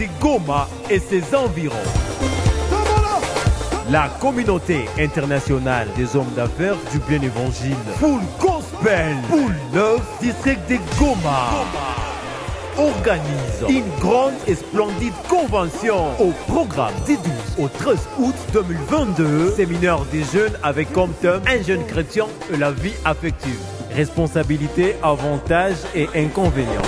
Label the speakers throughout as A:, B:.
A: de Goma et ses environs. La communauté internationale des hommes d'affaires du bien évangile Full Gospel, Poule 9, district de Goma, organise une grande et splendide convention au programme du 12 au 13 août 2022. Séminaire des jeunes avec comme thème un jeune chrétien et la vie affective. Responsabilités, avantages et inconvénients.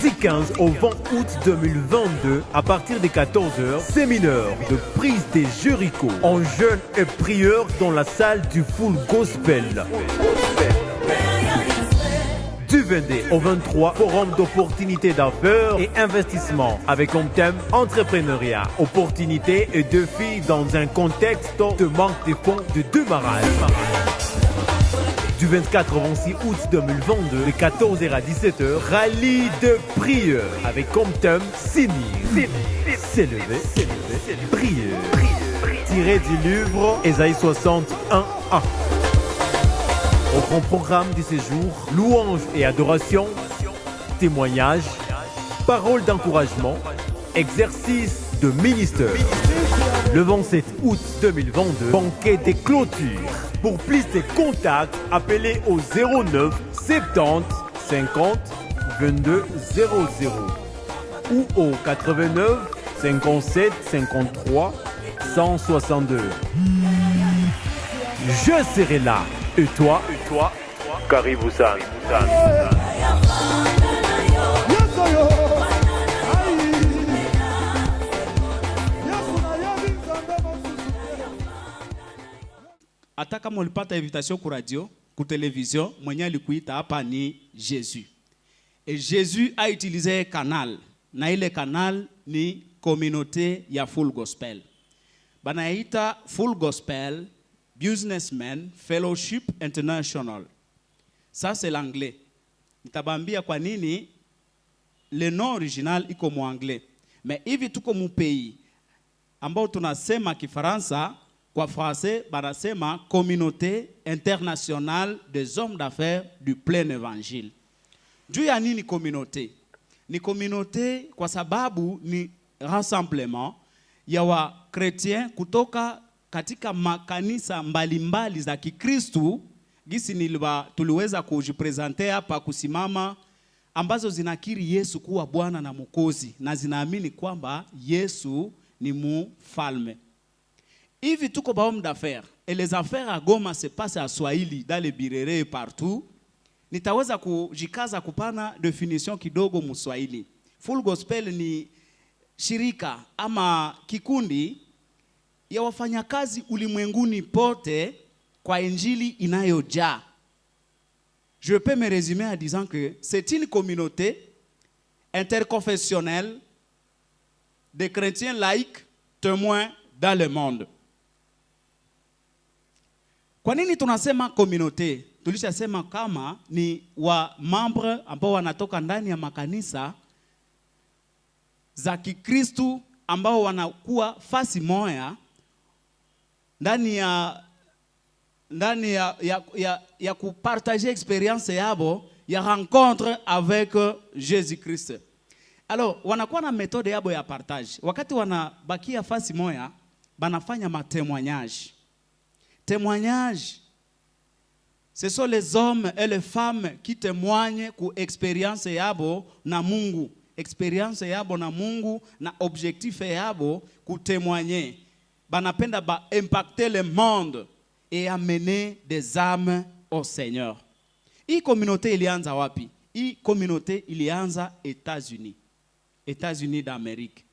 A: Du 15 au 20 août 2022, à partir de 14h, séminaire de prise des Jéricho en jeûne et prière dans la salle du Full Gospel. Du 22 au 23, forum d'opportunités d'affaires et investissement avec comme thème entrepreneuriat, opportunités et défis dans un contexte de manque de fonds de démarrage. Du 24 au 26 août 2022, de 14h à 17h, rallye de prière avec comme thème s'élever, prière. Tiré du livre Ésaïe 61:1. Au grand programme du séjour, louanges et adoration, témoignages, paroles d'encouragement, exercice de ministère. Le 27 août 2022, banquet des clôtures. Pour plus de contacts, appelez au 09 70 50 22 00 ou au 89 57 53 162. Je serai là. Et toi, Karibu-san.
B: Hata kama ulipata invitation ku radio, ku télévision, mwenye alikuita hapa ni Jésus. Et Jésus a utilisé un canal. Na ile canal ni communauté ya Full Gospel. Banaita Full Gospel Businessmen Fellowship International. Ça c'est l'anglais. Nitabambia kwa nini le nom original iko mu anglais. Mais hivi tuko mu pays ambao tunasema Kifaransa, kwa français banasema Communauté internationale des hommes d'affaires du plein évangile. Juu ya nini communauté? Ni communauté kwa sababu ni rassemblement ya wa chrétiens kutoka katika makanisa mbalimbali za Kikristu, gisi tuliweza kujipresenter hapa kusimama, ambazo zinakiri Yesu kuwa Bwana na Mwokozi na zinaamini kwamba Yesu ni mfalme. Hivi tuko ba homme d'affaires et les affaires à Goma se passent à Swahili, dans les birere partout. Nitaweza kujikaza kupana definition kidogo mu Swahili. Full Gospel ni shirika ama kikundi ya wafanyakazi ulimwenguni pote kwa injili inayojaa. Je peux me résumer en disant que c'est une communauté interconfessionnelle de chrétiens laïcs témoins dans le monde. Kwa nini tunasema communauté? Tulishasema kama ni wa membre ambao wanatoka ndani ya makanisa za Kikristu ambao wanakuwa fasi moja ndani ya kupartager experience yabo ya rencontre avec Jésus-Christ. Alors, wanakuwa na méthode yabo ya partage. Wakati wanabakia fasi moja, banafanya ma témoignage. Témoignage, ce sont les hommes et les femmes qui témoignent ku experience yabo na Mungu. Experience yabo na Mungu na objectif yabo ku témoigner. Banapenda ba impacter le monde et amener des âmes au Seigneur. Hii communauté ilianza wapi? Hii communauté ilianza États-Unis. États-Unis d'Amérique.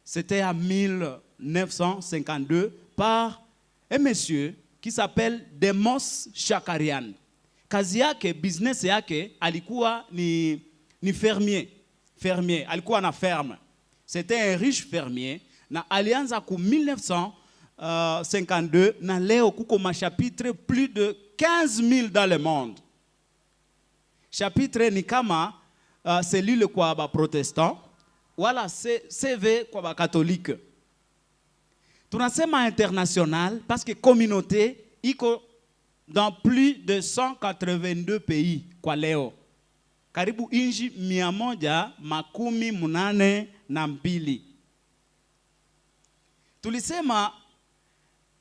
B: C'était en 1952 par un monsieur qui s'appelle Demos Shakarian. Kazi yake, business yake, alikuwa ni fermier. Fermier, alikuwa na ferme. C'était un riche fermier. Na alianza ku 1952 na leo kuko ma chapitre plus de 15 000 dans le monde. Chapitre ni kama cellule kwa ba protestant wala CV kwa ba catholique. Tunasema international parce que communauté iko dans plus de 182 pays kwa leo. Karibu inji 180 42. Tulisema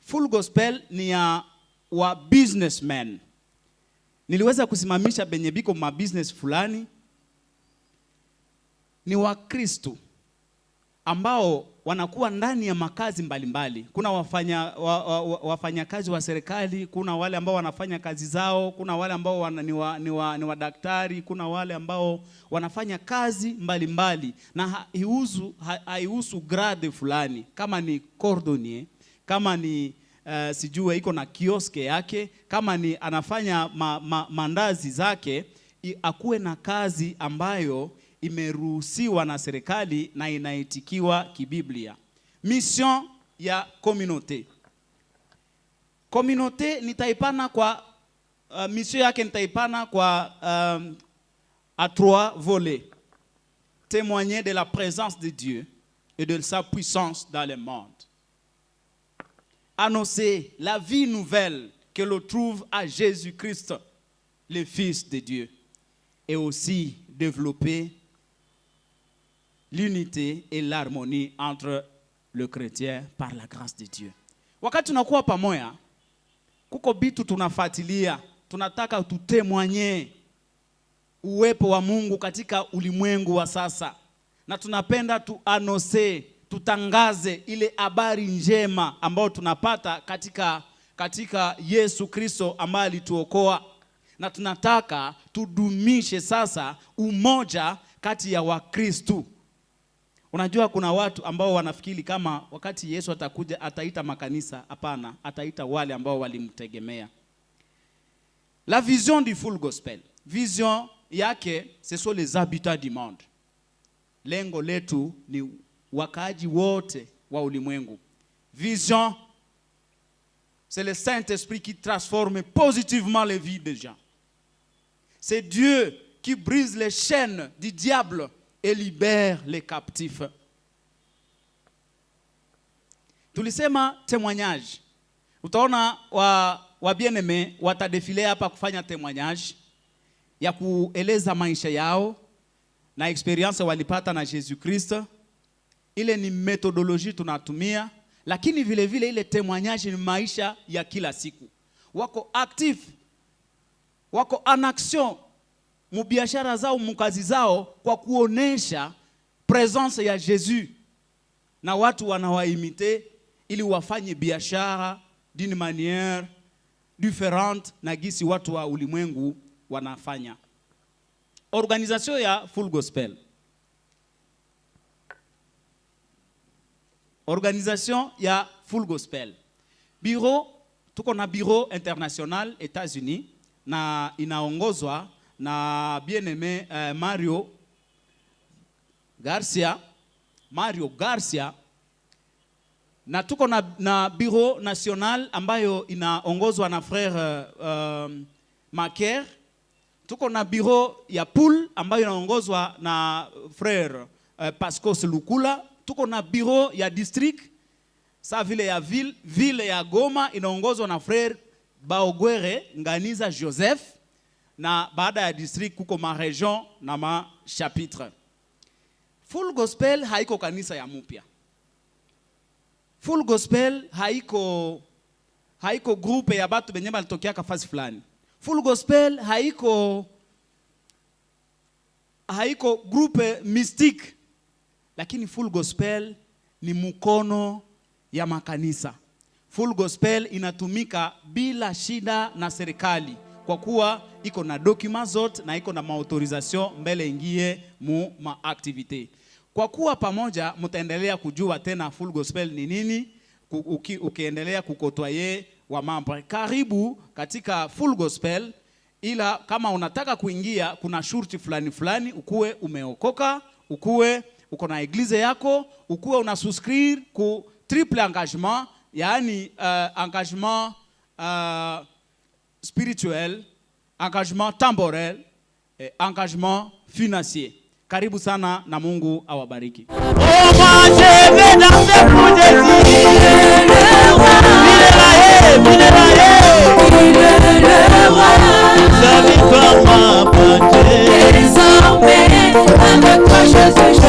B: Full Gospel ni ya wa businessmen. Niliweza kusimamisha benye biko ma business fulani. Ni wa Kristo ambao wanakuwa ndani ya makazi mbalimbali. Kuna wafanyakazi wa serikali, kuna wale ambao wanafanya kazi zao, kuna wale ambao ni wadaktari, kuna wale ambao wanafanya kazi mbalimbali na haihusu grade fulani, kama ni cordonnier, kama ni sijue iko na kioske yake, kama ni anafanya mandazi zake, akuwe na kazi ambayo imeruhusiwa na serikali na inaitikiwa kibiblia. Mission ya communauté. Communauté nitaipana kwa mission yake nitaipana kwa à 3 volets. Témoigner de la présence de Dieu et de sa puissance dans le monde. Annoncer la vie nouvelle que l'on trouve à Jésus-Christ, le Fils de Dieu. Et aussi développer l'unité et l'harmonie entre le chrétien par la grâce de Dieu. Wakati tunakuwa pamoja, kuko bitu tunafuatilia, tunataka tutemwanye uwepo wa Mungu katika ulimwengu wa sasa. Na tunapenda tuanose, tutangaze ile habari njema ambayo tunapata katika Yesu Kristo ambaye alituokoa. Na tunataka tudumishe sasa umoja kati ya Wakristo. Unajua kuna watu ambao wanafikiri kama wakati Yesu atakuja ataita makanisa. Hapana, ataita wale ambao walimtegemea. La vision du Full Gospel. Vision yake, ce sont les habitants du monde. Lengo letu ni wakaaji wote wa ulimwengu. Vision, c'est le Saint-Esprit qui transforme positivement les vies des gens. C'est Dieu qui brise les chaînes du diable et libère les captifs. Tulisema témoignage. Utaona wa bien-aimés watadefile hapa kufanya témoignage ya kueleza maisha yao na experience walipata na Jésus Christ. Ile ni methodologie tunatumia, lakini vile vile ile témoignage ni maisha ya kila siku. Wako active, wako en action mubiashara zao, mukazi zao, kwa kuonesha presence ya Jésus, na watu wanawaimite ili wafanye biashara d'une manière différente na gisi watu wa ulimwengu wanafanya. Organisation ya Full Gospel. Organisation ya Full Gospel. Bureau, tuko na bureau international États-Unis na inaongozwa na bien-aimé Mario Garcia, na tuko na bureau national ambayo inaongozwa na frère Maker. Tuko na bureau ya Pool ambayo inaongozwa na frère Pascos Lukula. Tuko na bureau ya district sa vile ya ville ya Goma inaongozwa na frère Baogwere Nganiza Joseph, na baada ya district kuko ma region na ma chapitre. Full Gospel haiko kanisa ya mupya. Full Gospel haiko groupe ya batu benye balitokea kafasi fulani. Full Gospel haiko groupe mystique, lakini Full Gospel ni mkono ya makanisa. Full Gospel inatumika bila shida na serikali, kwa kuwa iko na document zote na iko na maautorisation mbele ingie mu maaktivite. Kwa kuwa pamoja mtaendelea kujua tena Full Gospel ni nini, ukiendelea kukotoye wa mambo. Karibu katika Full Gospel, ila kama unataka kuingia kuna shurti fulani ukuwe umeokoka, ukuwe uko na eglise yako, ukuwe unasuscrire ku triple engagement, yani engagement spirituel, engagement temporel et engagement financier. Karibu sana na Mungu awabariki.
C: Désormais, avec toi je suis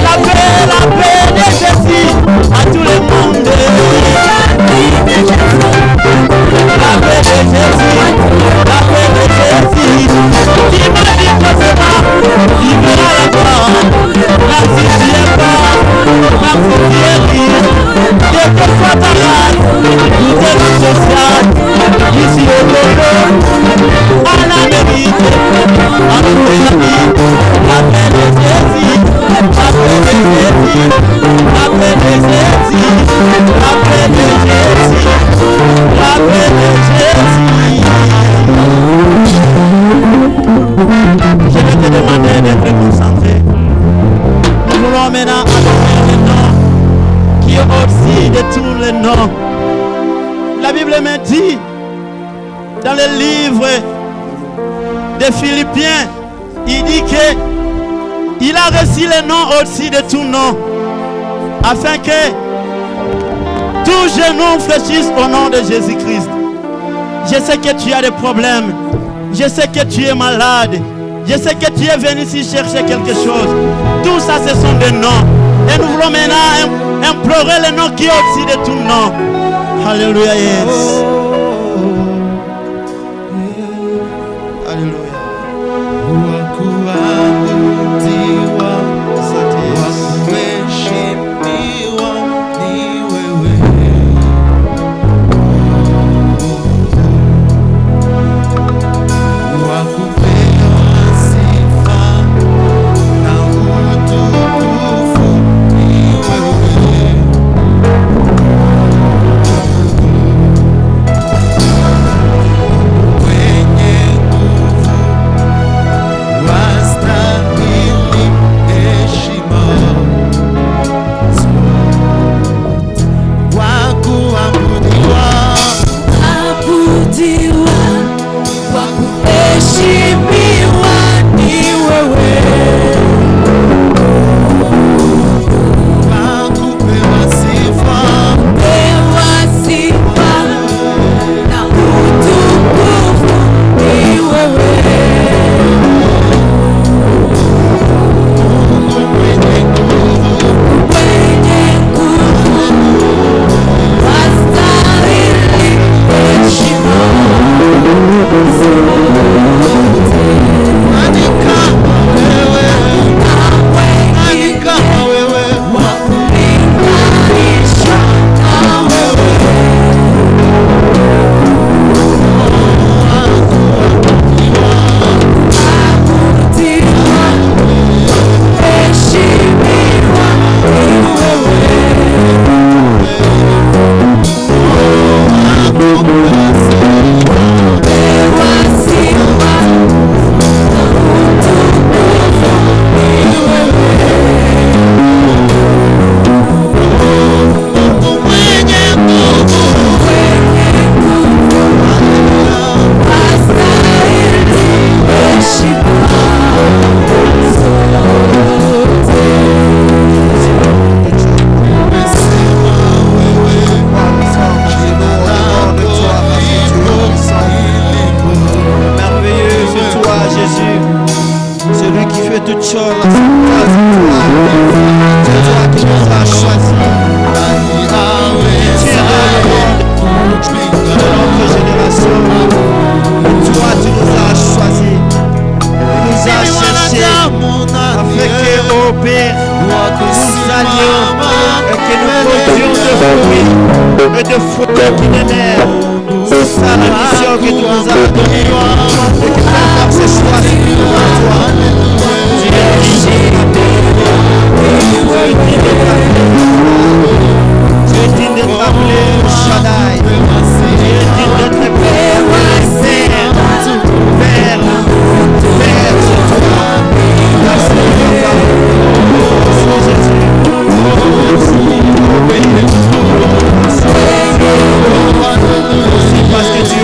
B: La paix de Jésus à tout le monde. La paix de Jésus, la paix de Jésus. Qui m'a dit que c'est moi, il verra la gloire. Merci tu es fort, merci tu es libre. Quelle que soit ta race, tout est social. Ici au Congo, en Amérique, en Australie, la paix de Jésus, la paix de Jésus, la paix de Jésus, la paix de Jésus, la paix de Jésus. Je vais te demander d'être concentré. Nous voulons maintenant adorer le nom qui est au-dessus de tous les noms. La Bible me dit dans le livre de Philippiens, il dit que il a reçu le nom au-dessus de tout nom, afin que tout genou fléchisse au nom de Jésus-Christ. Je sais que tu as des problèmes, je sais que tu es malade, je sais que tu es venu ici chercher quelque chose. Tout ça, ce sont des noms. Et nous voulons maintenant implorer le nom qui est au-dessus de tout nom. Alléluia, yes. Alléluia.
C: Parce que tu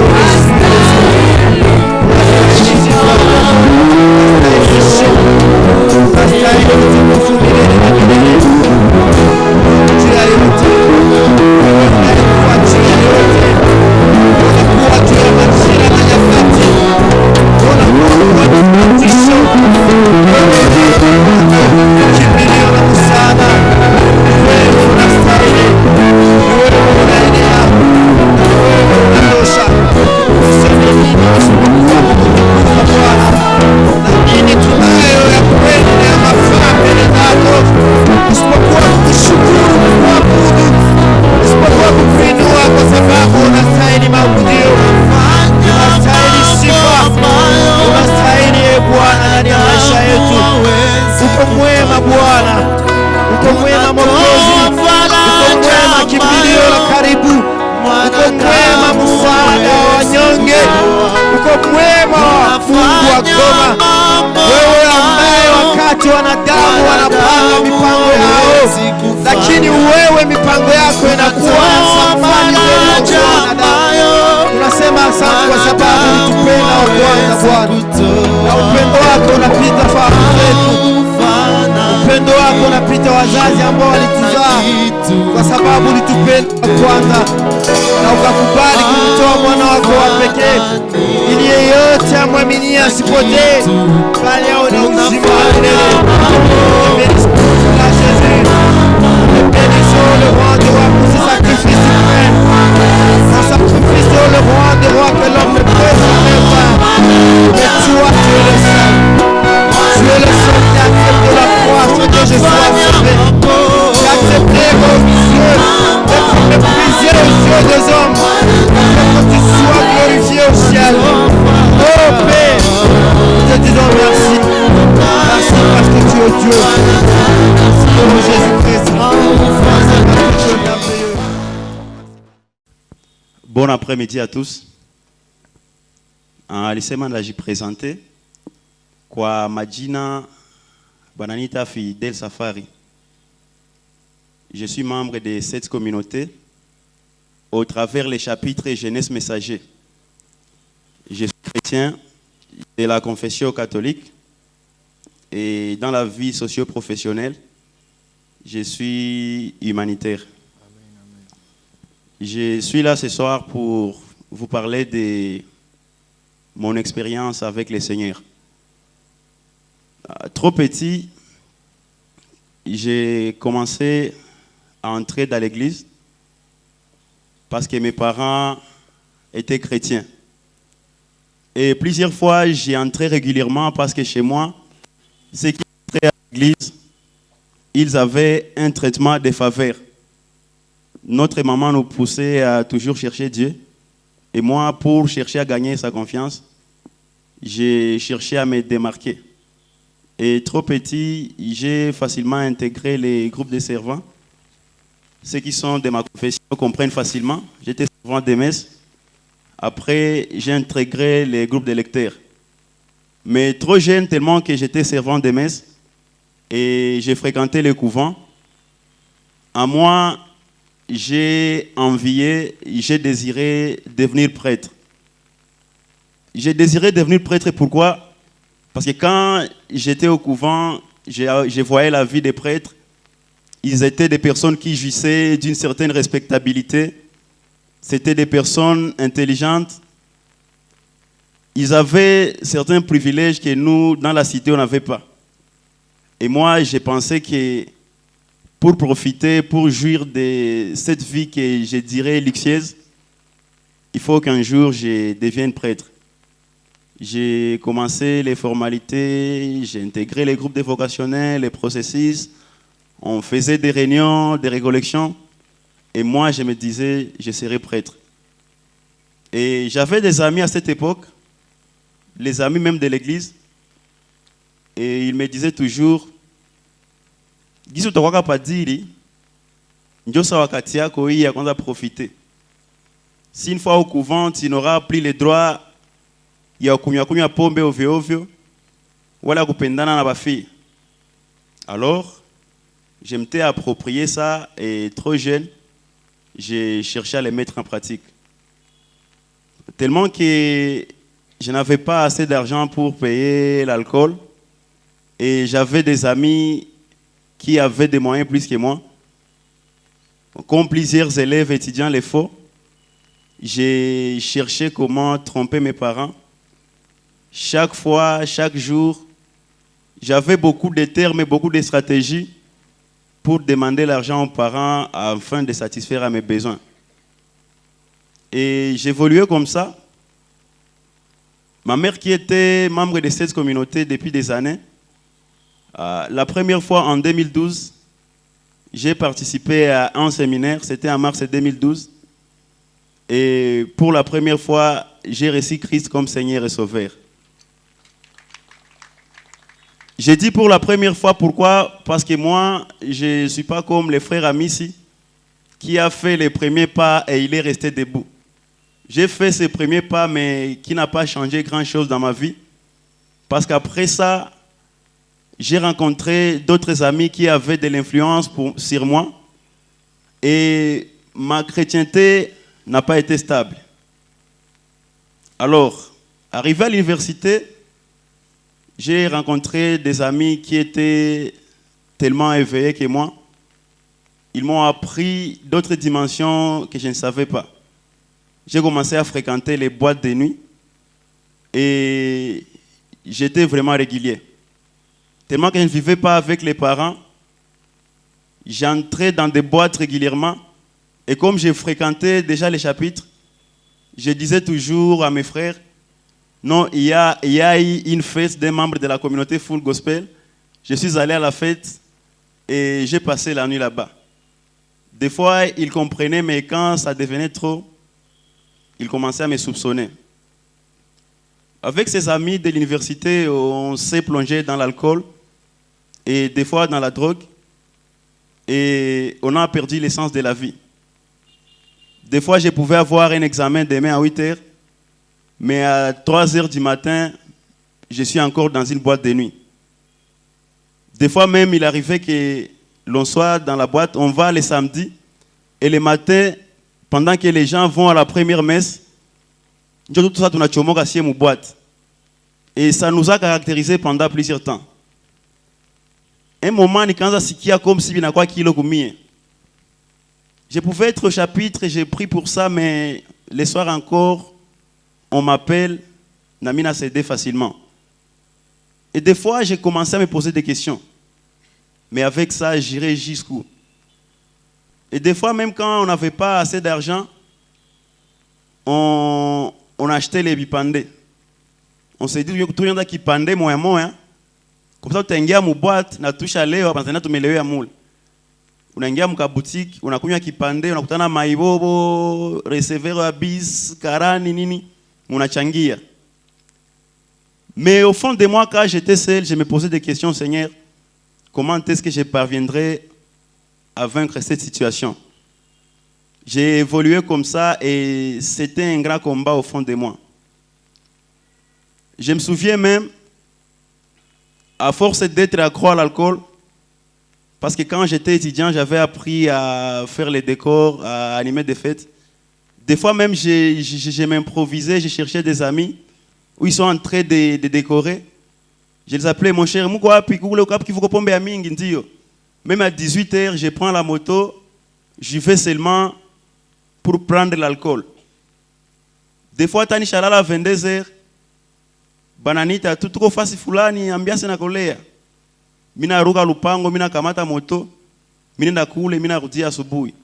C: Goma, wewe ambaye wakati wanadamu wanapanga mipango yao, lakini wewe mipango yako inakuwa thamani mbele ya wanadamu. Tunasema asante kwa sababu ulitupenda wa kwanza Bwana, na upendo wako unapita fahamu zetu. Upendo wako unapita wazazi ambao walituzaa, kwa sababu ulitupenda wa kwanza na ukakubali kumtoa mwana wako wa pekee, ili yeyote amwaminie asipotee bali awe na uzima wa milele. Bénissons le roi des rois pour ce sacrifice suprême, un sacrifice sur le roi des rois que l'homme ne peut jamais voir. Mais toi, tu es le seul. Tu es le seul qui accepte la croix afin que je sois sauvé. Tu as accepté, mon Dieu, d'être méprisé aux yeux des hommes, afin que tu sois glorifié au ciel. Oh Père, nous te disons merci. Merci parce que tu es Dieu. Oh Jésus-Christ.
D: Bon après-midi à tous. Alisema ndajipresente kwa majina bananita Fidel Safari. Je suis membre de cette communauté au travers les chapitres Jeunesse Messager. Je suis chrétien de la confession catholique et dans la vie socio-professionnelle, je suis humanitaire. Je suis là ce soir pour vous parler de mon expérience avec le Seigneur. Trop petit, j'ai commencé à entrer dans l'église parce que mes parents étaient chrétiens. Et plusieurs fois, j'y entrais régulièrement parce que chez moi, ceux qui entraient à l'église, ils avaient un traitement de faveur. Notre maman nous poussait à toujours chercher Dieu. Et moi, pour chercher à gagner sa confiance, j'ai cherché à me démarquer. Et trop petit, j'ai facilement intégré les groupes de servants. Ceux qui sont de ma confession comprennent facilement. J'étais servant des messes. Après, j'ai intégré les groupes de lecteurs. Mais trop jeune, tellement que j'étais servant des messes et j'ai fréquenté le couvent. À moi, j'ai envié, j'ai désiré devenir prêtre. J'ai désiré devenir prêtre, pourquoi? Parce que quand j'étais au couvent, je voyais la vie des prêtres. Ils étaient des personnes qui jouissaient d'une certaine respectabilité. C'était des personnes intelligentes. Ils avaient certains privilèges que nous, dans la cité, on n'avait pas. Et moi, j'ai pensé que pour profiter, pour jouir de cette vie que je dirais luxueuse, il faut qu'un jour je devienne prêtre. J'ai commencé les formalités, j'ai intégré les groupes de vocationnels, les processus. On faisait des réunions, des récollections. Et moi, je me disais, je serai prêtre. Et j'avais des amis à cette époque, les amis même de l'église. Et ils me disaient toujours, Gisu tokwaka padiri, njosa wakati yako hii ya kwanza profiter. Si une fois au couvent, tu n'auras plus le droit ya kunywa pombe ovyo ovyo, wala kupendana na bafille. Alors, je m'étais approprié ça et trop jeune, j'ai cherché à les mettre en pratique. Tellement que je n'avais pas assez d'argent pour payer l'alcool et j'avais des amis qui avaient des moyens plus que moi. Comme plusieurs élèves étudiants les faux, j'ai cherché comment tromper mes parents. Chaque fois, chaque jour, j'avais beaucoup de termes et beaucoup de stratégies pour demander l'argent aux parents afin de satisfaire à mes besoins. Et j'évoluais comme ça. Ma mère qui était membre de cette communauté depuis des années, la première fois en 2012, j'ai participé à un séminaire, c'était en mars 2012. Et pour la première fois, j'ai reçu Christ comme Seigneur et Sauveur. J'ai dit pour la première fois, pourquoi? Parce que moi, je ne suis pas comme les frères Amissi, qui a fait les premiers pas et il est resté debout. J'ai fait ces premiers pas, mais qui n'a pas changé grand-chose dans ma vie. Parce qu'après ça, j'ai rencontré d'autres amis qui avaient de l'influence sur moi. Et ma chrétienté n'a pas été stable. Alors, arrivé à l'université, j'ai rencontré des amis qui étaient tellement éveillés que moi. Ils m'ont appris d'autres dimensions que je ne savais pas. J'ai commencé à fréquenter les boîtes de nuit et j'étais vraiment régulier. Tellement que je ne vivais pas avec les parents, j'entrais dans des boîtes régulièrement et comme j'ai fréquenté déjà les chapitres, je disais toujours à mes frères, non, il y a eu une fête des membres de la communauté Full Gospel. Je suis allé à la fête et j'ai passé la nuit là-bas. Des fois, ils comprenaient, mais quand ça devenait trop, ils commençaient à me soupçonner. Avec ses amis de l'université, on s'est plongé dans l'alcool et des fois dans la drogue et on a perdu l'essence de la vie. Des fois, je pouvais avoir un examen demain à 8 heures, mais à 3 heures du matin, je suis encore dans une boîte de nuit. Des fois même, il arrivait que l'on soit dans la boîte, on va les samedis, et le matin, pendant que les gens vont à la première messe, tout ça, on a une boîte. Et ça nous a caractérisé pendant plusieurs temps. Un moment, comme si quoi kilo kumie. Je pouvais être au chapitre, j'ai pris pour ça, mais les soirs encore, on m'appelle, Namina cédé facilement. Et des fois, j'ai commencé à me poser des questions. Mais avec ça, j'irai jusqu'où. Et des fois, même quand on n'avait pas assez d'argent, on achetait les bipandés. On s'est dit, tout le monde qui pandait, moi. Comme ça, tu as une boîte, na touche à l'eau, parce que tu mets le moule. Unaingia mka boutique, unakunywa kipande, unakutana maibobo, receveur abis, karani nini, unachangia. Mais au fond de moi, quand j'étais seul, je me posais des questions, Seigneur, comment est-ce que je parviendrai à vaincre cette situation? J'ai évolué comme ça et c'était un grand combat au fond de moi. Je me souviens même, à force d'être accro à l'alcool, parce que quand j'étais étudiant, j'avais appris à faire les décors, à animer des fêtes. Des fois même, je m'improvisais, je cherchais des amis où ils sont en train de décorer. Je les appelais, mon cher, même à 18h, je prends la moto, j'y vais seulement pour prendre l'alcool. Des fois, tani shalala à 22h, bananita, tout trop facile fulani, ambiance na kolea. Mina ruka lupango, mina kamata moto, mina nakule, mina rudia asubuhi.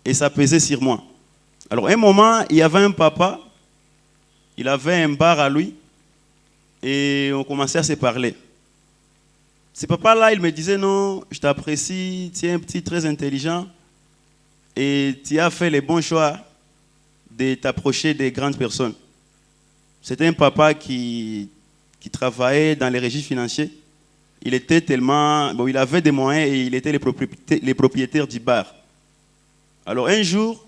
D: Et ça pesait sur moi. Alors, un moment, il y avait un papa, il avait un bar à lui, et on commençait à se parler. Ce papa-là, il me disait, non, je t'apprécie, tu es un petit très intelligent, et tu as fait les bons choix de t'approcher des grandes personnes. C'était un papa qui travaillait dans les registres financiers. Il était tellement... Bon, il avait des moyens et il était les propriétaires du bar. Alors un jour,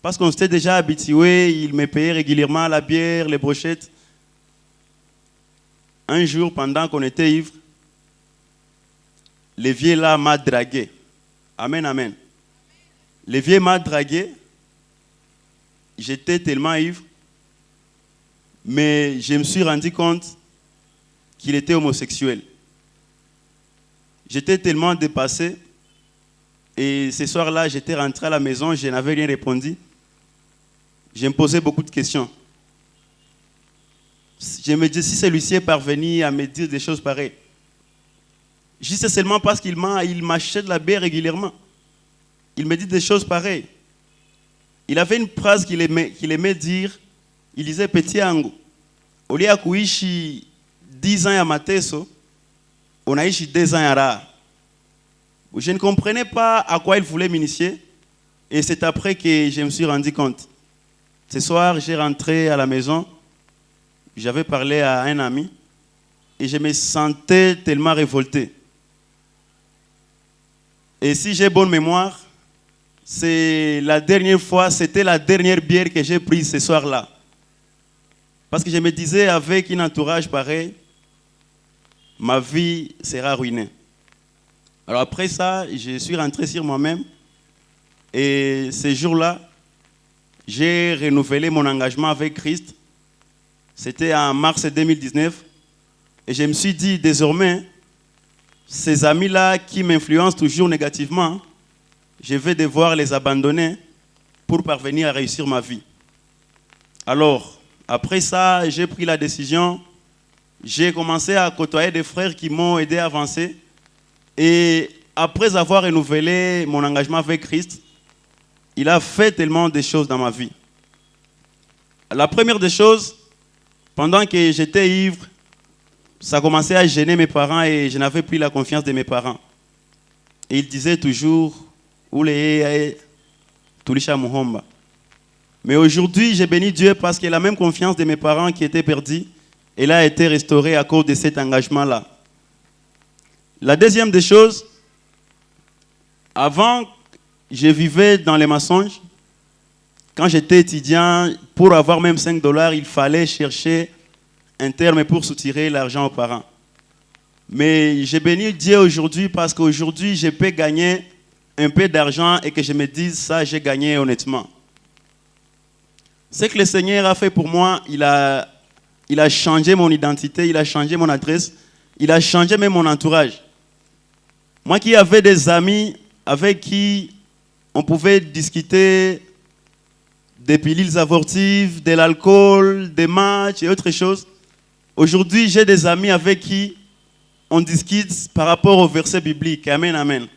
D: parce qu'on s'était déjà habitué, il me payait régulièrement la bière, les brochettes. Un jour, pendant qu'on était ivre, le vieux là m'a dragué. Amen, amen. Le vieux m'a dragué. J'étais tellement ivre. Mais je me suis rendu compte qu'il était homosexuel. J'étais tellement dépassé. Et ce soir-là, j'étais rentré à la maison, je n'avais rien répondu. Je me posais beaucoup de questions. Je me disais, si celui-ci est parvenu à me dire des choses pareilles, juste seulement parce qu'il m'achète de la bière régulièrement. Il me dit des choses pareilles. Il avait une phrase qu'il aimait dire. Il disait, petit ango, au lieu de kuishi 10 ans à mateso, on a ici 2 ans à raha. Je ne comprenais pas à quoi il voulait m'initier. Et c'est après que je me suis rendu compte. Ce soir, j'ai rentré à la maison. J'avais parlé à un ami. Et je me sentais tellement révolté. Et si j'ai bonne mémoire, c'était la dernière bière que j'ai prise ce soir-là. Parce que je me disais, avec un entourage pareil, ma vie sera ruinée. Alors après ça, je suis rentré sur moi-même et ces jours-là, j'ai renouvelé mon engagement avec Christ. C'était en mars 2019 et je me suis dit désormais, ces amis-là qui m'influencent toujours négativement, je vais devoir les abandonner pour parvenir à réussir ma vie. Alors, après ça, j'ai pris la décision, j'ai commencé à côtoyer des frères qui m'ont aidé à avancer. Et après avoir renouvelé mon engagement avec Christ, il a fait tellement de choses dans ma vie. La première des choses, pendant que j'étais ivre, ça commençait à gêner mes parents et je n'avais plus la confiance de mes parents. Et ils disaient toujours, Oulé, Tulisha Muhomba. Mais aujourd'hui, j'ai béni Dieu parce que la même confiance de mes parents qui était perdue, elle a été restaurée à cause de cet engagement-là. La deuxième des choses, avant, je vivais dans les mensonges. Quand j'étais étudiant, pour avoir même $5, il fallait chercher un terme pour soutirer l'argent aux parents. Mais j'ai béni Dieu aujourd'hui parce qu'aujourd'hui, je peux gagner un peu d'argent et que je me dise ça, j'ai gagné honnêtement. Ce que le Seigneur a fait pour moi, il a changé mon identité, il a changé mon adresse, il a changé même mon entourage. Moi qui avais des amis avec qui on pouvait discuter des pilules abortives, de l'alcool, des matchs et autres choses, aujourd'hui j'ai des amis avec qui on discute par rapport au verset biblique. Amen, amen.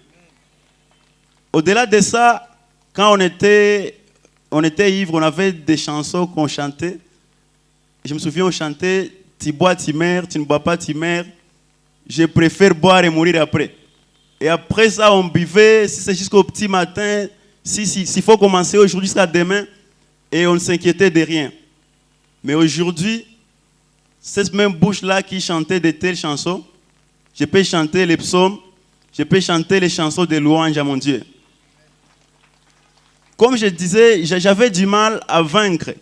D: Au-delà de ça, quand on était ivre, on avait des chansons qu'on chantait. Je me souviens, on chantait « Tu bois, tu meurs, tu ne bois pas, tu meurs. Je préfère boire et mourir après. » Et après ça, on buvait, si c'est jusqu'au petit matin, s'il faut commencer aujourd'hui jusqu'à demain, et on ne s'inquiétait de rien. Mais aujourd'hui, cette même bouche-là qui chantait de telles chansons, je peux chanter les psaumes, je peux chanter les chansons de louange à mon Dieu. Comme je disais, j'avais du mal à vaincre,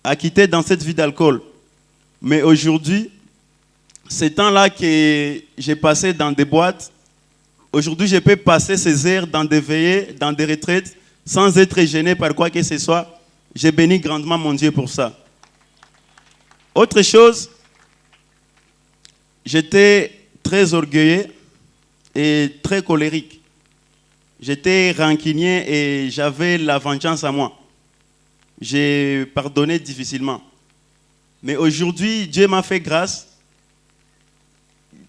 D: à quitter dans cette vie d'alcool. Mais aujourd'hui, ces temps-là que j'ai passé dans des boîtes, aujourd'hui je peux passer ces heures dans des veillées, dans des retraites, sans être gêné par quoi que ce soit. J'ai béni grandement mon Dieu pour ça. Autre chose, j'étais très orgueilleux et très colérique. J'étais rancunier et j'avais la vengeance à moi. J'ai pardonné difficilement. Mais aujourd'hui, Dieu m'a fait grâce.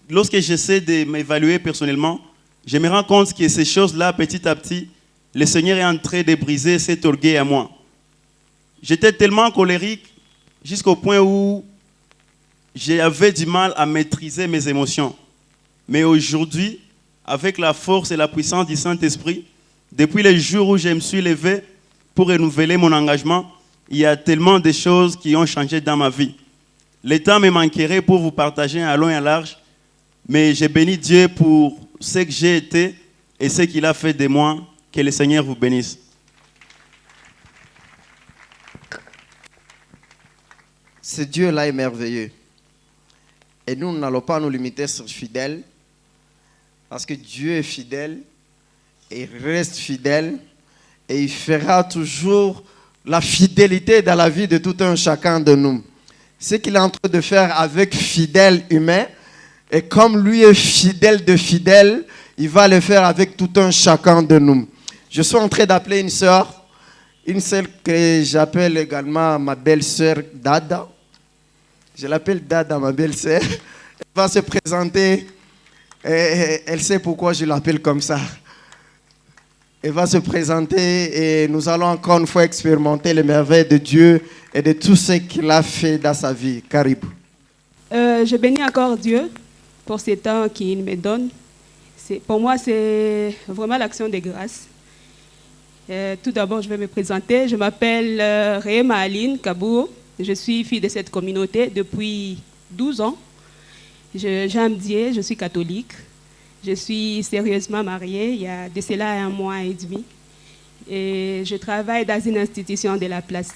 D: Lorsque j'essaie de m'évaluer personnellement, je me rends compte que ces choses-là, petit à petit, le Seigneur est en train de briser cet orgueil à moi. J'étais tellement colérique jusqu'au point où j'avais du mal à maîtriser mes émotions. Mais aujourd'hui, avec la force et la puissance du Saint-Esprit, depuis le jour où je me suis levé pour renouveler mon engagement, il y a tellement de choses qui ont changé dans ma vie. Le temps me manquerait pour vous partager à long et à large, mais j'ai béni Dieu pour ce que j'ai été et ce qu'il a fait de moi. Que le Seigneur vous bénisse.
C: Ce Dieu-là est merveilleux. Et nous n'allons pas nous limiter sur fidèle, parce que Dieu est fidèle, et il reste fidèle, et il fera toujours la fidélité dans la vie de tout un chacun de nous. Ce qu'il est en train de faire avec fidèle humain, et comme lui est fidèle de fidèle, il va le faire avec tout un chacun de nous. Je suis en train d'appeler une sœur que j'appelle également ma belle-sœur Dada. Je l'appelle Dada, ma belle-sœur. Elle va se présenter. Et elle sait pourquoi je l'appelle comme ça. Elle va se présenter et nous allons encore une fois expérimenter les merveilles de Dieu et de tout ce qu'il a fait dans sa vie. Caribou.
E: Je bénis encore Dieu pour ce temps qu'il me donne. Pour moi, c'est vraiment l'action de grâce. Tout d'abord, je vais me présenter. Je m'appelle Réma Aline Kabou. Je suis fille de cette communauté depuis 12 ans. J'aime Dieu, je suis catholique. Je suis sérieusement mariée il y a de cela 1 mois et demi. Et je travaille dans une institution de la place.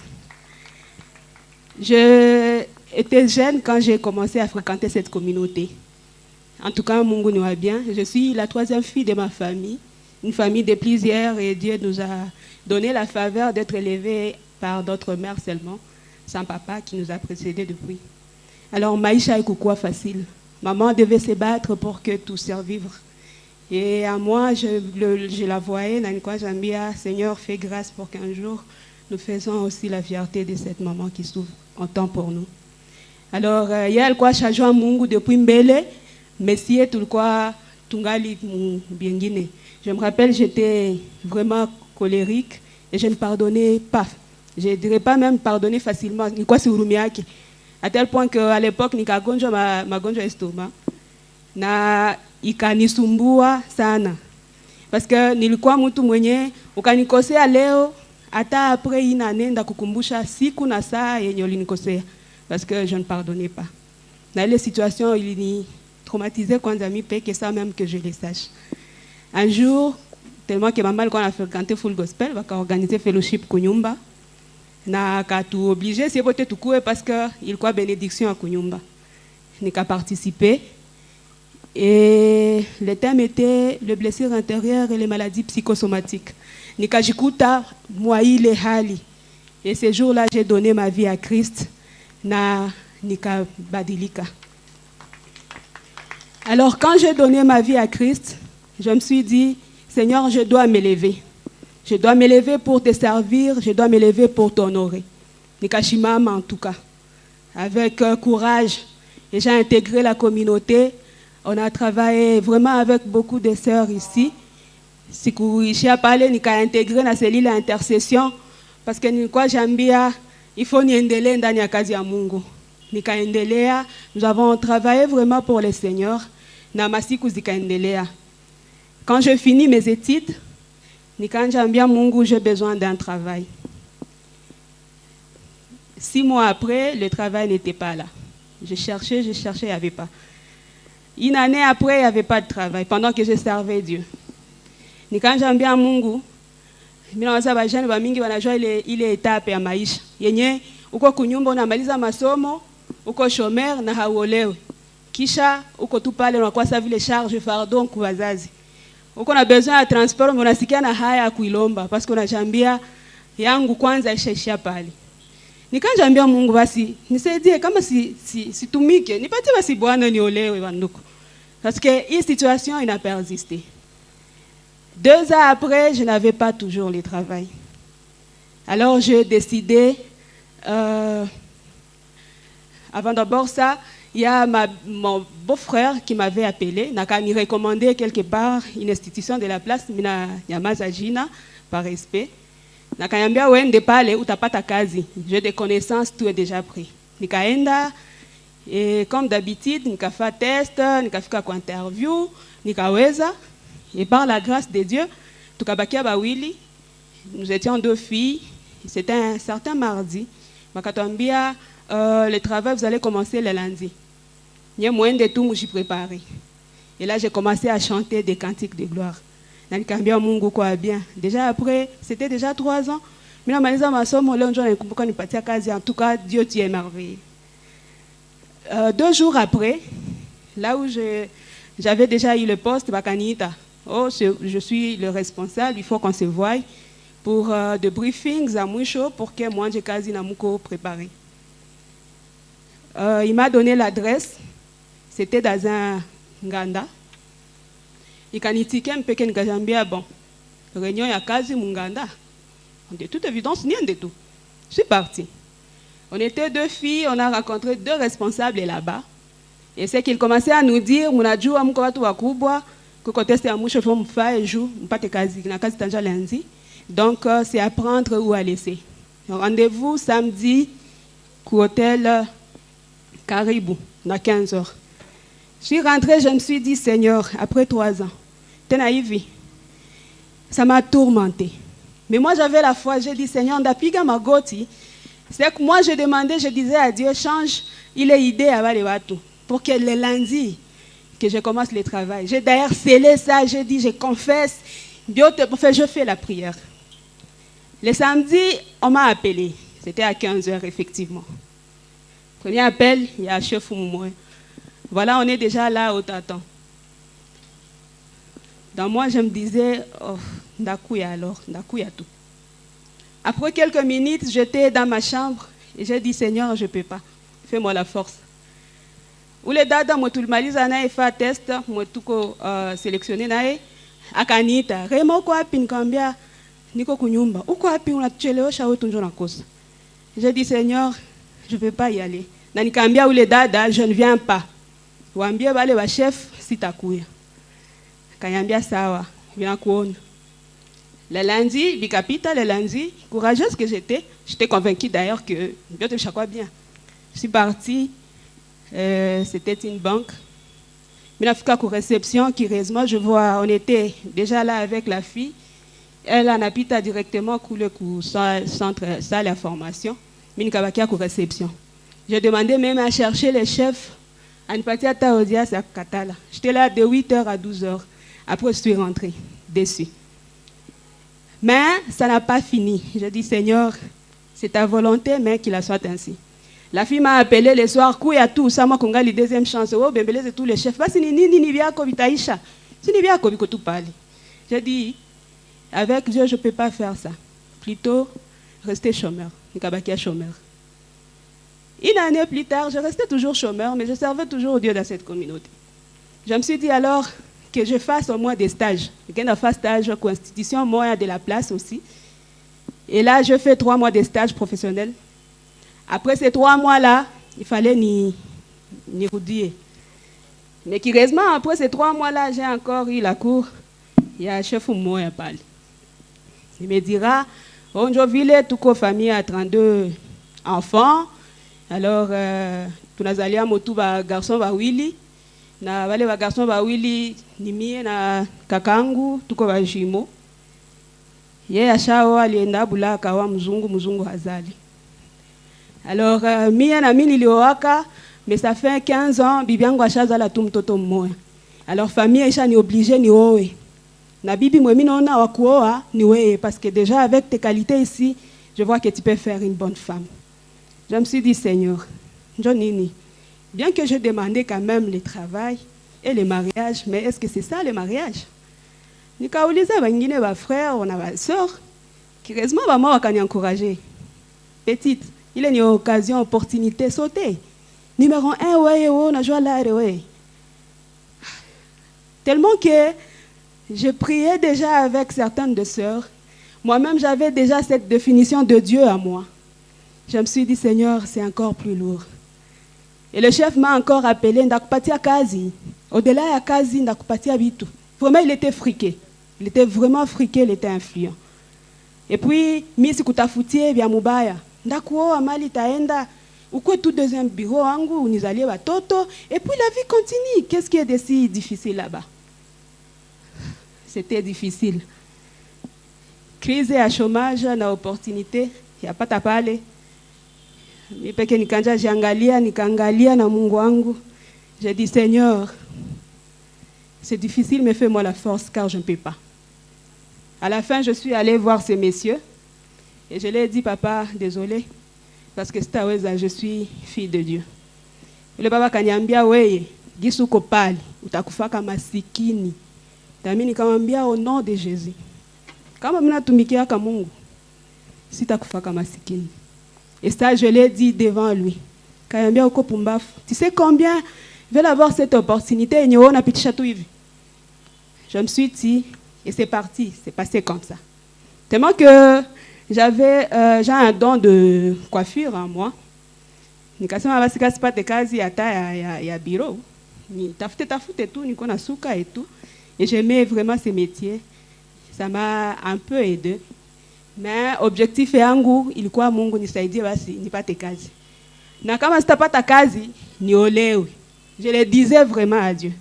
E: Je été jeune quand j'ai commencé à fréquenter cette communauté. En tout cas, Mungu nous va bien. Je suis la 3e fille de ma famille, une famille de plusieurs, et Dieu nous a donné la faveur d'être élevés par d'autres mères seulement, sans papa qui nous a précédés depuis. Alors, Maïcha est quoi facile. Maman devait se battre pour que tout survive. Et à moi, je la voyais, J'ambia, Seigneur, fais grâce pour qu'un jour, nous faisons aussi la fierté de cette maman qui souffre en temps pour nous. Alors, il y a quoi chajwa Mungu depuis Mbele, Messie tout quoi tungali biengine. Je me rappelle, j'étais vraiment colérique et je ne pardonnais pas. Je ne dirais pas même pardonner facilement. Ni quoi urumiaki. À tel point qu'à l'époque, nikagonjwa magonjwa estomac na ikanisumbua sana. Parce que nilikuwa mtu mwenye ukanikosea leo hata après inanenda kukumbusha siku na saa yenye ulinikosea parce que je ne pardonnais pas. Dans les situations il ni traumatisé quand ami peke ça même que je le sache. Un jour tellement que maman quand a fréquenté full gospel va organiser fellowship kunyumba na katu obligé c'est pote tukue parce que il quoi bénédiction à kunyumba. Nika participer. Et le thème était les blessures intérieures et les maladies psychosomatiques. Nikajikuta moi ile hali. Et ce jour-là, j'ai donné ma vie à Christ. Na nikabadilika. Alors quand j'ai donné ma vie à Christ, je me suis dit, Seigneur, je dois m'élever. Je dois m'élever pour te servir, je dois m'élever pour t'honorer. Nikashimama en tout cas. Avec courage. Et j'ai intégré la communauté. On a travaillé vraiment avec beaucoup de sœurs ici. Si j'ai parlé, nika intégré na cellule d'intercession parce que nilikuwa jambia il faut niendelee ndani ya kazi ya Mungu. Nikaendelea, nous avons travaillé vraiment pour le Seigneur. Na masiku zikaendelea. Quand je finis mes études, nikajambia Mungu, j'ai besoin d'un travail. 6 mois après, le travail n'était pas là. Je cherchais, il n'y avait pas. Une année après, il n'y avait pas de travail, pendant que je servais Dieu. Nikajambia Mungu, minawaza bajani bamingi wanajua ile etape ya maisha. Yenye uko kunyumba unamaliza masomo, uko shomer na hauolewe. Kisha uko tu pale unakuwa sa vile charge fardeau kwa wazazi. Uko na besoin ya transport unasikia na haya ya kuilomba parce que unajambia yangu kwanza ishaishia pale. Nikajambia Mungu basi nisaidie kama situmike, nipatie basi Bwana niolewe banduku. Parce que hii situation ina persisté. 2 ans après, je n'avais pas toujours le travail. Alors j'ai décidé, avant d'abord ça, il y a mon beau-frère qui m'avait appelé, il m'a recommandé quelque part une institution de la place, mina Yamaza Jina, par respect. Nakayambia wende pale utapata kazi. J'ai des connaissances, tout est déjà pris. Nikaenda et comme d'habitude, nika fait test, nika fika kwa interview, nikaweza. Et par la grâce de Dieu, tukabakia bawili, nous étions 2 filles. C'était un certain mardi. Makatambia le travail vous allez commencer le lundi. Nye mwende tout m'y préparer. Et là j'ai commencé à chanter des cantiques de gloire. Nalikambia Mungu kwa bien. Déjà après, c'était déjà 3 ans. Mina maliza masomo leo njoo nikumbuka nipatia kazi. En tout cas, Dieu tu es merveilleux. 2 jours après, là où j'avais déjà eu le poste, bakanita. Oh, je suis le responsable, il faut qu'on se voie pour des briefings à Moucho pour que moi j'ai quasi namuko préparé. Il m'a donné l'adresse. C'était dans un nganda. Il m'a dit que bon, réunion ya kazi munganda. De toute évidence, rien de tout. Je suis partie. On était 2 filles, on a rencontré 2 responsables là-bas. Et c'est qu'ils commençaient à nous dire, munajua mko watu wakubwa, que teste ya mwisho faut mfae jour, mpate kazi, na kazi tanja lundi. Donc c'est à prendre ou à laisser. Rendez-vous samedi au hôtel Caribou, à 15h. Je suis rentrée, je me suis dit, Seigneur, après 3 ans, ça m'a tourmentée. Mais moi, j'avais la foi, j'ai dit, Seigneur, ndapiga magoti. C'est que moi, je demandais, je disais à Dieu, change, il est idée à les watu, pour que le lundi, que je commence le travail. J'ai d'ailleurs scellé ça, j'ai dit, je confesse, Dieu te fait, je fais la prière. Le samedi, on m'a appelé, c'était à 15h, effectivement. Premier appel, il y a chef Moumouen. Voilà, on est déjà là au tâton. Dans moi, je me disais, oh, Ndakouya alors, Ndakouya tout. Après quelques minutes, j'étais dans ma chambre et j'ai dit, Seigneur, je ne peux pas. Fais-moi la force. Ou les dada, moi tout le malisa na fait un test, moi tout sélectionné na akanita. Remo kwa pinkambia niko kunyumba. Ou kwa pi unatucheleo shawo tunjo na kosa. J'ai dit, Seigneur, je ne peux pas y aller. Na nikambia ou les dada, je ne viens pas. Wambie bale wa chef sitakuya. Kanyambia sawa, viens kuona. Le lundi, bicapita, le lundi, courageuse que j'étais convaincue d'ailleurs que bien te chaque bien. Je suis partie, c'était une banque. Mais la réception, qui heureusement, je vois, on était déjà là avec la fille. Elle en habite directement coulé au centre salle à formation. Mais il y a réception. J'ai demandé même à chercher les chefs à ne pas à Taodias à Katala. J'étais là de 8h à 12h. Après, je suis rentrée, déçue. Mais ça n'a pas fini. J'ai dit, Seigneur, c'est ta volonté, mais qu'il en soit ainsi. La fille m'a appelé le soir, Kouya tout, ça m'a conga la deuxième chance. Oh, bébé, c'est tous les chefs. Parce que ni bien Kobitaïcha. Si ni bien Kobi tout parler. J'ai dit, avec Dieu, je ne peux pas faire ça. Plutôt, rester chômeur. Nikabakia chômeur. Une année plus tard, je restais toujours chômeur, mais je servais toujours Dieu dans cette communauté. Je me suis dit alors que je fasse au moins des stages. Je fasse stage constitution, moi de la place aussi. Et là, je fais 3 mois de stage professionnel. Après ces 3 mois-là, il fallait ni roudiller. Mais curieusement, après ces 3 mois-là, j'ai encore eu la cour. Il y a un chef moi à parler. Il me dira, on ville toute la famille a 32 enfants. Alors, tu as allé à motu ba garçon ba Willy. Na wale ba garçon ba Willy ni mie na kakangu tuko ba jimo. Ye ashao alienda bulaka wa mzungu hazali. Alors, mie na mimi nilioaka, mais ça fait 15 ans, bibi yangu ashazala tu mtoto mmoja. Alors, famille isha ni obligé ni owe. Na bibi mwe naona wa kuoa ni wewe, parce que déjà avec tes qualités ici, je vois que tu peux faire une bonne femme. Je me suis dit, Seigneur, Johnini, bien que je demandais quand même le travail et le mariage, mais est-ce que c'est ça le mariage? Nikauliza bangine ba frère, on a ba sœur, qui heureusement ba moi wakani encourager. Petite, il est une occasion, opportunité sauter. Numéro 1, ouais, on a joué là, ouais. Tellement que je priais déjà avec certaines de sœurs. Moi-même, j'avais déjà cette définition de Dieu à moi. Je me suis dit, Seigneur, c'est encore plus lourd. Et le chef m'a encore appelé, Ndakupatia Kazi. Au-delà de Kazi, Ndakupatia Bitu. Vraiment, il était friqué. Il était vraiment friqué, il était influent. Et puis, Misi Kutafutie, via Mubaya. Ndakuo, Amali Taenda. Ou quoi, tout deuxième bureau, Angu, Nizali Batoto. Et puis, la vie continue. Qu'est-ce qui est de si difficile là-bas? C'était difficile. Crise et à chômage, na opportunité, il n'y a pas à parler. Nipeke nikanja jiangalia, nikaangalia na Mungu wangu. J'ai dit, Seigneur, c'est difficile, mais fais-moi la force, car je ne peux pas. À la fin, je suis allée voir ces messieurs, et je leur ai dit, papa, désolé, parce que je suis fille de Dieu. Et le papa kaniambia, weye, gisuko pali, utakufaka masikini. Tami nikamwambia au nom de Jésus. Kama mnatumikia kama Mungu, sitakufaka masikini. Et ça, je l'ai dit devant lui. Kayambia uko pumbafu. Tu sais combien veulent avoir cette opportunité et on a pitisha tout hivi. Je me suis dit, et c'est parti, c'est passé comme ça. Tellement que j'ai un don de coiffure en moi. Nikasema basi kasi pate kazi ya bureau. Ni tafute tout, niko na suka et tout. Et j'aimais vraiment ce métier. Ça m'a un peu aidé. Mais objectif yangu ilikuwa Mungu nisaidie basi nipate kazi. Na kama sitapata kazi ni olewe. Je le disais vraiment à Dieu.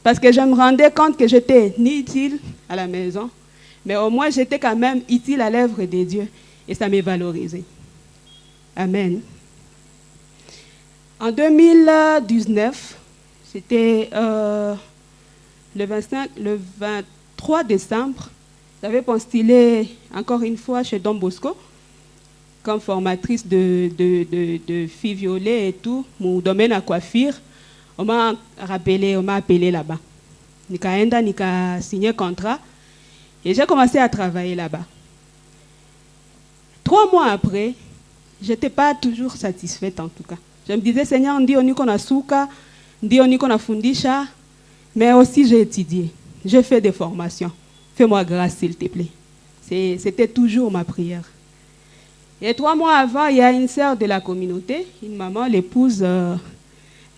E: Parce que je me rendais compte que j'étais ni utile à la maison, mais au moins j'étais quand même utile à l'œuvre de Dieu et ça m'a valorisé. Amen. En 2019, c'était le 23 décembre, j'avais postulé encore une fois chez Don Bosco. comme formatrice de filles violées et tout, mon domaine à coiffure. On m'a appelé là-bas. Nika signé contrat et j'ai commencé à travailler là-bas. 3 mois après, je n'étais pas toujours satisfaite en tout cas. Je me disais, Seigneur, ndio niko na suka, ndio niko na fundisha, mais aussi j'ai étudié, j'ai fait des formations. Fais-moi grâce, s'il te plaît. C'était toujours ma prière. Et 3 mois avant, il y a une sœur de la communauté, une maman, l'épouse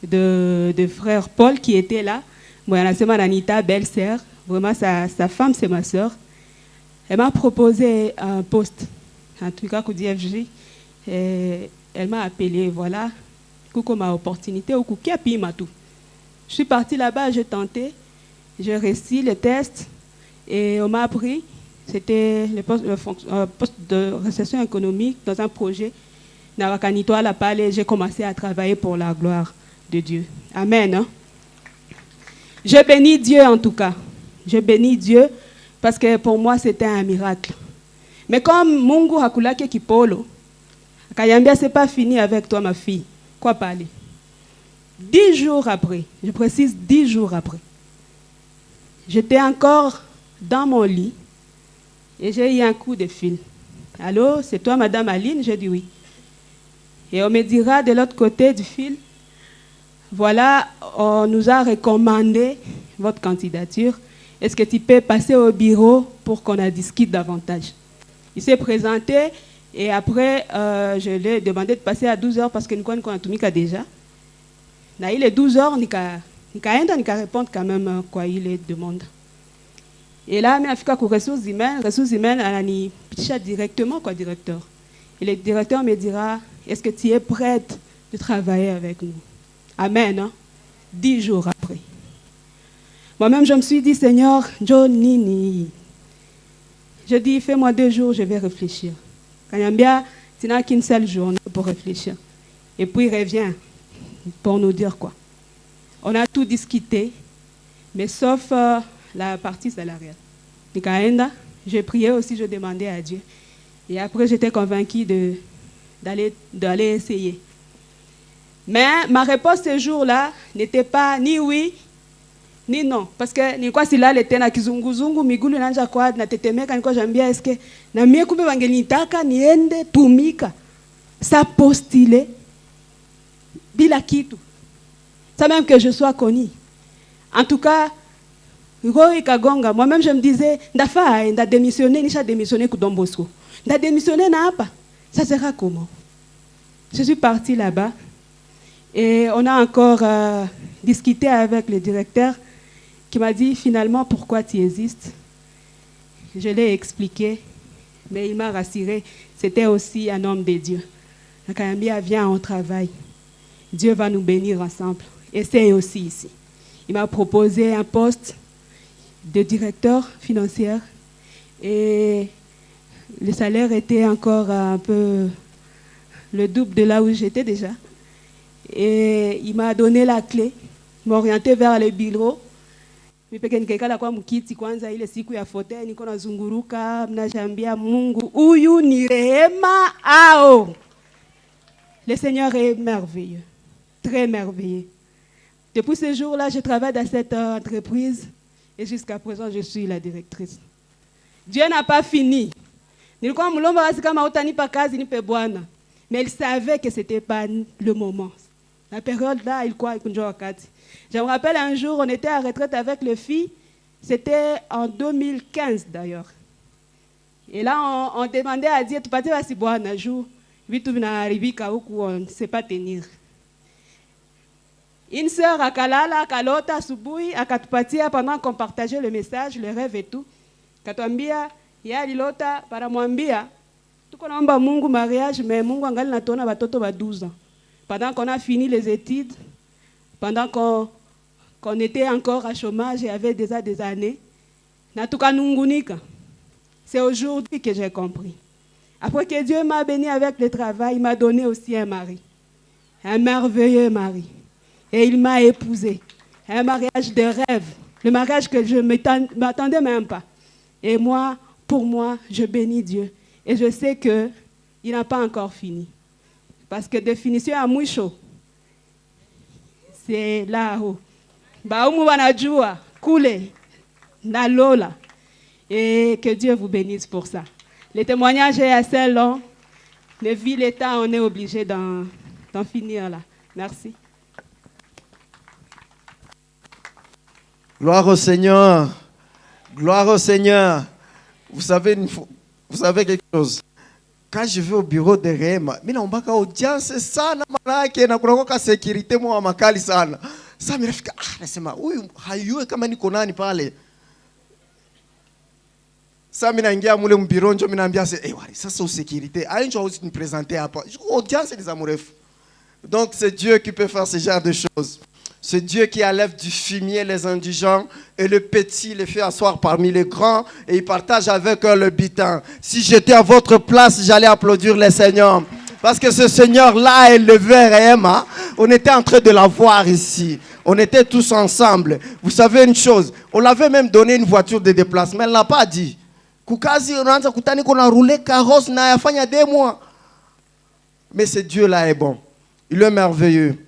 E: de frère Paul qui était là. Moi, c'est ma Anita, belle-sœur. Vraiment, sa femme, c'est ma sœur. Elle m'a proposé un poste, en tout cas, au DFJ. Et elle m'a appelé, voilà, coucou ma opportunité, ou coucou, puis m'a tout. Je suis partie là-bas, j'ai tenté, j'ai réussi le test et on m'a appris. C'était le poste de récession économique dans un projet. J'ai commencé à travailler pour la gloire de Dieu. Amen. Hein? Je bénis Dieu en tout cas. Je bénis Dieu parce que pour moi c'était un miracle. Mais comme Mungu hakulake kipolo, Kayambia, c'est pas fini avec toi ma fille. Quoi parler? 10 jours après, je précise 10 jours après, j'étais encore dans mon lit et j'ai eu un coup de fil. Allô, c'est toi Madame Aline? J'ai dit oui. Et on me dira de l'autre côté du fil, voilà, on nous a recommandé votre candidature. Est-ce que tu peux passer au bureau pour qu'on en discute davantage? Il s'est présenté et après, je lui ai demandé de passer à 12h parce que nous connaissons déjà. Il est 12h, il a répondre quand même quoi il demande. Et là, il a fait que ressources humaines, elle a dit directement quoi, directeur. Et le directeur me dira, est-ce que tu es prête de travailler avec nous? Amen. Hein? 10 jours après. Moi-même, je me suis dit, Seigneur, John Nini. Je dis, fais-moi 2 jours, je vais réfléchir. Quand il y a bien, tu n'as qu'une seule journée pour réfléchir. Et puis, il revient pour nous dire quoi. On a tout discuté, mais sauf la partie salariale. J'ai prié aussi, je demandais à Dieu. Et après, j'étais convaincue d'aller essayer. Mais ma réponse ce jour-là n'était pas ni oui, ni non. Parce que ni quoi si là, l'été na kizunguzungu, migulu nanja kwa, na tetemeka, ni quoi j'ambia, est-ce que, na mie kumbe wangenitaka, niende, tumika, ça postulé, bila kitu. Ça même que je sois connu. En tout cas, moi-même je me disais, nda démissionner, nisha démissionner ku Don Bosco. Nda démissionner na apa. Ça sera comment? Je suis partie là-bas et on a encore discuté avec le directeur qui m'a dit finalement pourquoi tu existes. Je l'ai expliqué, mais il m'a rassuré. C'était aussi un homme de Dieu. Nakayambia, viens, on travaille. Dieu va nous bénir ensemble. Et c'est aussi ici. Il m'a proposé un poste de directeur financier et le salaire était encore un peu le double de là où j'étais déjà. Et il m'a donné la clé, il m'a orienté vers le bureau. Le Seigneur est merveilleux, très merveilleux. Depuis ce jour-là, je travaille dans cette entreprise et jusqu'à présent, je suis la directrice. Dieu n'a pas fini. Mais il savait que ce n'était pas le moment. La période là, il croit qu'il y a. Je me rappelle un jour, on était à retraite avec les filles. C'était en 2015 d'ailleurs. Et là, on demandait à Dieu, tu peux pas si boire un jour. On ne sait pas tenir. Une sœur à Kalala, à Kalota, à Subuhi, à Katupatia, pendant qu'on partageait le message, le rêve et tout. Katuambia, ya lilota, para mwambia, tuko naomba Mungu mariage, mais Mungu angali natona batoto ba 12 ans. Pendant qu'on a fini les études, pendant qu'on était encore à chômage, il y avait déjà des années, natuka nungunika. C'est aujourd'hui que j'ai compris. Après que Dieu m'a béni avec le travail, il m'a donné aussi un mari. Un merveilleux mari. Et il m'a épousée. Un mariage de rêve. Le mariage que je ne m'attendais même pas. Et moi, pour moi, je bénis Dieu. Et je sais que il n'a pas encore fini. Parce que définition à mwisho, c'est là-haut. Baumu wanajua, kule, na lola. Et que Dieu vous bénisse pour ça. Le témoignage est assez long, mais vu l'état, on est obligé d'en finir là. Merci.
C: Gloire au Seigneur. Gloire au Seigneur. Vous savez quelque chose. Quand je vais au bureau de Rema, mimi naombaka audience sana manake na kunakoka security mwa makali sana. Sasa mimi nafika nasema huyu hayue kama niko nani pale. Sasa mimi naingia mule mbironjo mimi naambia wali sasa security ainjo hausi nipresenter hapa. Audience des amoureux. Donc c'est Dieu qui peut faire ce genre de choses. C'est Dieu qui enlève du fumier les indigents et le petit les fait asseoir parmi les grands et il partage avec eux le butin. Si j'étais à votre place, j'allais applaudir le Seigneur. Parce que ce Seigneur-là a élevé Réma. On était en train de la voir ici. On était tous ensemble. Vous savez une chose, on l'avait même donné une voiture de déplacement. Elle n'a pas dit. Kukazi, on a kutani qu'on a roulé carrosse na yafanya 2 mois. Mais ce Dieu-là est bon. Il est merveilleux.